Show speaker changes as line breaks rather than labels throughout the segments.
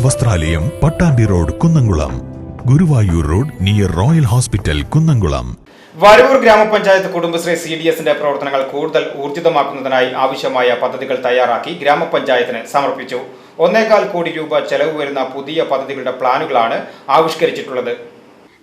വസ്ത്രാലയം, Pattambi road, Kunnamkulam. Guruvayur road near royal hospital, Kunnamkulam.
Varavoor ഗ്രാമപഞ്ചായത്ത് കുടുംബശ്രീ CDSന്റെ പ്രവർത്തനങ്ങൾ കൂടുതൽ ഊർജിതമാക്കുന്നതിനായി ആവശ്യമായ പദ്ധതികൾ തയ്യാറാക്കി ഗ്രാമപഞ്ചായത്തിന് സമർപ്പിച്ചു. 1.25 കോടി രൂപ ചെലവ് വരുന്ന പുതിയ പദ്ധതികളുടെ പ്ലാനുകളാണ് ആവിഷ്കരിച്ചിട്ടുള്ളത്.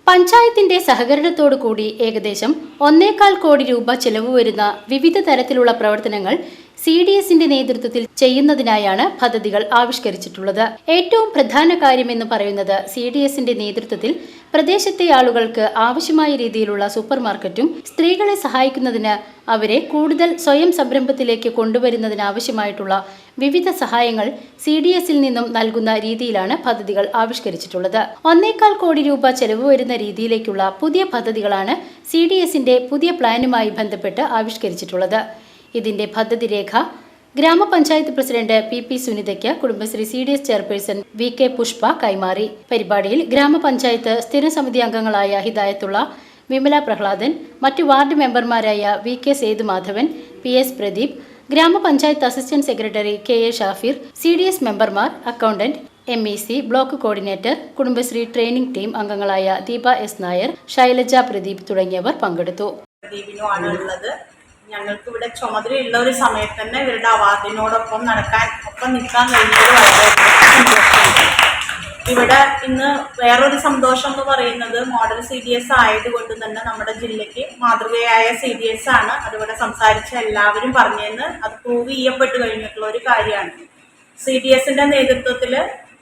പഞ്ചായത്തിന്റെ സഹകരണത്തോടു കൂടി ഏകദേശം 1.25 കോടി രൂപ ചെലവ് വരുന്ന വിവിധ തരത്തിലുള്ള പ്രവർത്തനങ്ങൾ CDSന്റെ നേതൃത്വത്തിൽ ചെയ്യുന്നതിനായാണ് പദ്ധതികൾ ആവിഷ്കരിച്ചിട്ടുള്ളത്. ഏറ്റവും പ്രധാന കാര്യമെന്ന് പറയുന്നത് CDSന്റെ നേതൃത്വത്തിൽ പ്രദേശത്തെ ആളുകൾക്ക് ആവശ്യമായ രീതിയിലുള്ള സൂപ്പർ മാർക്കറ്റും സ്ത്രീകളെ സഹായിക്കുന്നതിന് അവരെ കൂടുതൽ സ്വയം സംരംഭത്തിലേക്ക് കൊണ്ടുവരുന്നതിനാവശ്യമായിട്ടുള്ള വിവിധ സഹായങ്ങൾ CDSൽ നിന്നും നൽകുന്ന രീതിയിലാണ് പദ്ധതികൾ ആവിഷ്കരിച്ചിട്ടുള്ളത്. 1.25 കോടി രൂപ ചെലവ് വരുന്ന രീതിയിലേക്കുള്ള പുതിയ പദ്ധതികളാണ് CDSന്റെ പുതിയ പ്ലാനുമായി ബന്ധപ്പെട്ട് ആവിഷ്കരിച്ചിട്ടുള്ളത്. ഇതിന്റെ പദ്ധതി രേഖ ഗ്രാമപഞ്ചായത്ത് പ്രസിഡന്റ് PP സുനിതയ്ക്ക് Kudumbashree CDS chairperson VK Pushpa കൈമാറി. പരിപാടിയിൽ ഗ്രാമപഞ്ചായത്ത് സ്ഥിരം സമിതി അംഗങ്ങളായ ഹിദായത്തുള്ള, വിമല പ്രഹ്ലാദൻ, മറ്റു വാർഡ് മെമ്പർമാരായ VK സേതുമാധവൻ, PS പ്രദീപ്, ഗ്രാമപഞ്ചായത്ത് assistant secretary KA Shafir, CDS മെമ്പർമാർ, accountant, MEC, block coordinator, Kudumbashree training team അംഗങ്ങളായ ദീപ S നായർ, ശൈലജ പ്രദീപ് തുടങ്ങിയവർ പങ്കെടുത്തു.
ഞങ്ങൾക്ക് ഇവിടെ ചുമതലയുള്ള ഒരു സമയത്ത് തന്നെ ഇവരുടെ അവാർഡിനോടൊപ്പം നിൽക്കാൻ കഴിഞ്ഞത് വളരെ സന്തോഷമുണ്ട്. ഇവിടെ ഇന്ന് വേറൊരു സന്തോഷം എന്ന് പറയുന്നത് മോഡൽ CDS ആയതുകൊണ്ട് തന്നെ നമ്മുടെ ജില്ലയ്ക്ക് മാതൃകയായ CDS ആണ്. അതിവിടെ സംസാരിച്ച എല്ലാവരും പറഞ്ഞതെന്ന് അത് പ്രൂവ് ചെയ്യപ്പെട്ട് കഴിഞ്ഞിട്ടുള്ള ഒരു കാര്യമാണ്. CDSന്റെ നേതൃത്വത്തിൽ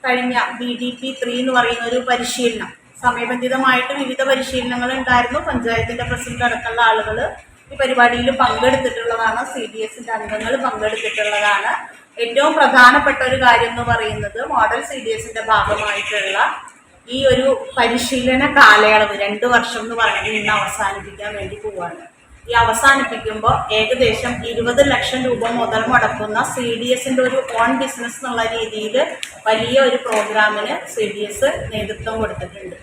കഴിഞ്ഞ BDP 3 എന്ന് പറയുന്ന ഒരു പരിശീലനം, സമയബന്ധിതമായിട്ട് വിവിധ പരിശീലനങ്ങൾ ഉണ്ടായിരുന്നു. പഞ്ചായത്തിന്റെ പ്രസിഡന്റ് അടക്കമുള്ള ആളുകൾ ഈ പരിപാടിയിൽ പങ്കെടുത്തിട്ടുള്ളതാണ്. CDSന്റെ അംഗങ്ങൾ പങ്കെടുത്തിട്ടുള്ളതാണ്. ഏറ്റവും പ്രധാനപ്പെട്ട ഒരു കാര്യം എന്ന് പറയുന്നത് മോഡൽ CDSന്റെ ഭാഗമായിട്ടുള്ള ഈ ഒരു പരിശീലന കാലയളവ് 2 വർഷം എന്ന് പറയുന്നത് ഇന്ന് അവസാനിപ്പിക്കാൻ വേണ്ടി പോവുകയാണ്. ഈ അവസാനിപ്പിക്കുമ്പോൾ ഏകദേശം 20 ലക്ഷം രൂപ മുതൽ മുടക്കുന്ന CDSന്റെ ഒരു ഓൺ ബിസിനസ് എന്നുള്ള രീതിയിൽ വലിയ ഒരു പ്രോഗ്രാമിന് CDS നേതൃത്വം കൊടുത്തിട്ടുണ്ട്.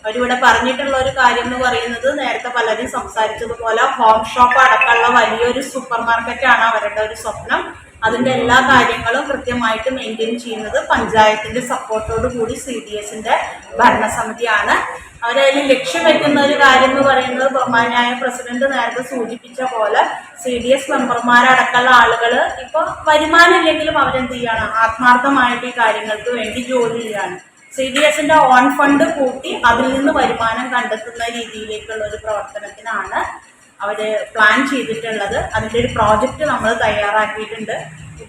അവരിവിടെ പറഞ്ഞിട്ടുള്ള ഒരു കാര്യം എന്ന് പറയുന്നത് നേരത്തെ പലരും സംസാരിച്ചതുപോലെ ഹോം ഷോപ്പ് അടക്കമുള്ള വലിയൊരു സൂപ്പർ മാർക്കറ്റാണ് അവരുടെ ഒരു സ്വപ്നം. അതിൻ്റെ എല്ലാ കാര്യങ്ങളും കൃത്യമായിട്ട് മെയിൻറ്റെയിൻ ചെയ്യുന്നത് പഞ്ചായത്തിന്റെ സപ്പോർട്ടോട് കൂടി CDSന്റെ ഭരണസമിതിയാണ്. അവരതിൽ ലക്ഷ്യം വെക്കുന്ന ഒരു കാര്യം എന്ന് പറയുന്നത് ബഹുമാന്യായ പ്രസിഡന്റ് നേരത്തെ സൂചിപ്പിച്ച പോലെ CDS മെമ്പർമാരടക്കമുള്ള ആളുകൾ ഇപ്പോൾ വരുമാനം ഇല്ലെങ്കിലും അവരെന്ത് ചെയ്യാണ്, ആത്മാർത്ഥമായിട്ട് ഈ കാര്യങ്ങൾക്ക് വേണ്ടി ജോലി ചെയ്യാണ്. CDSന്റെ ഓൺ ഫണ്ട് കൂട്ടി അതിൽ നിന്ന് വരുമാനം കണ്ടെത്തുന്ന രീതിയിലേക്കുള്ള ഒരു പ്രവർത്തനത്തിനാണ് അവർ പ്ലാൻ ചെയ്തിട്ടുള്ളത്. അതിൻ്റെ ഒരു പ്രോജക്റ്റ് നമ്മൾ തയ്യാറാക്കിയിട്ടുണ്ട്.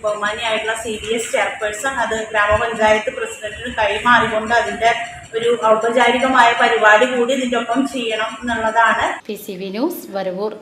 ബഹുമാനിയായിട്ടുള്ള CDS ചെയർപേഴ്സൺ അത് ഗ്രാമപഞ്ചായത്ത് പ്രസിഡന്റിന് കൈമാറിക്കൊണ്ട് അതിൻ്റെ ഒരു ഔപചാരികമായ പരിപാടി കൂടി ഇതിൻ്റെ ഒപ്പം ചെയ്യണം എന്നുള്ളതാണ്.
PCV news, Varavoor.